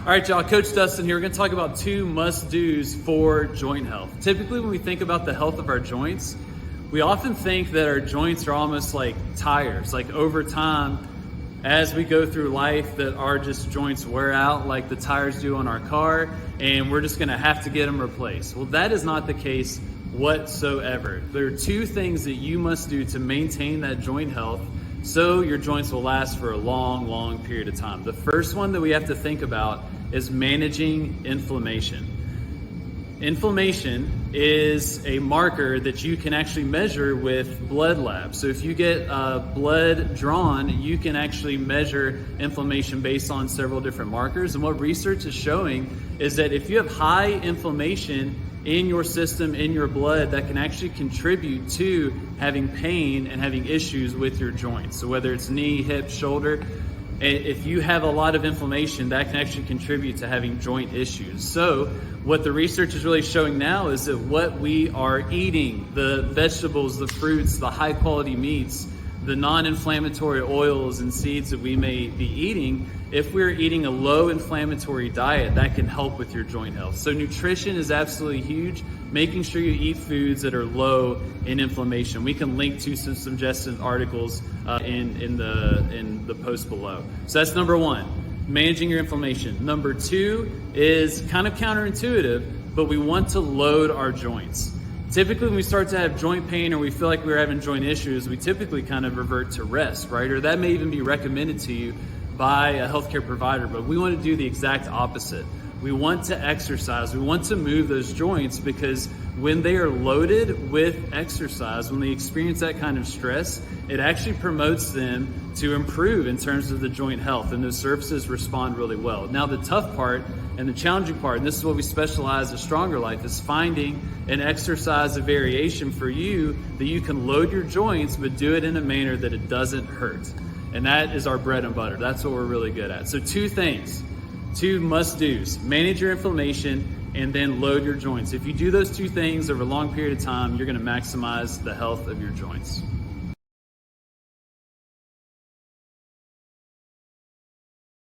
All right, y'all, Coach Dustin here. We're gonna talk about 2 must-dos for joint health. Typically, when we think about the health of our joints, we often think that our joints are almost like tires. Like over time, as we go through life, that our joints wear out like the tires do on our car, and we're just gonna have to get them replaced. Well, that is not the case whatsoever. There are 2 things that you must do to maintain that joint health so your joints will last for a long, long period of time. The first one that we have to think about is managing inflammation. Inflammation is a marker that you can actually measure with blood labs. So if you get blood drawn, you can actually measure inflammation based on several different markers. And what research is showing is that if you have high inflammation in your system, in your blood, that can actually contribute to having pain and having issues with your joints. So whether it's knee, hip, shoulder, if you have a lot of inflammation, that can actually contribute to having joint issues. So what the research is really showing now is that what we are eating, the vegetables, the fruits, the high quality meats, the non-inflammatory oils and seeds that we may be eating, if we're eating a low inflammatory diet, that can help with your joint health. So nutrition is absolutely huge. Making sure you eat foods that are low in inflammation. We can link to some suggested articles in the post below. So that's number 1, managing your inflammation. Number 2 is kind of counterintuitive, but we want to load our joints. Typically, when we start to have joint pain or we feel like we're having joint issues, we typically kind of revert to rest, right? Or that may even be recommended to you by a healthcare provider, but we want to do the exact opposite. We want to exercise. We want to move those joints because when they are loaded with exercise, when they experience that kind of stress, it actually promotes them to improve in terms of the joint health, and those surfaces respond really well. Now, the tough part and the challenging part, and this is what we specialize at Stronger Life, is finding an exercise of variation for you that you can load your joints, but do it in a manner that it doesn't hurt. And that is our bread and butter. That's what we're really good at. So 2 things, 2 must-dos: manage your inflammation and then load your joints. If you do those 2 things over a long period of time, you're gonna maximize the health of your joints.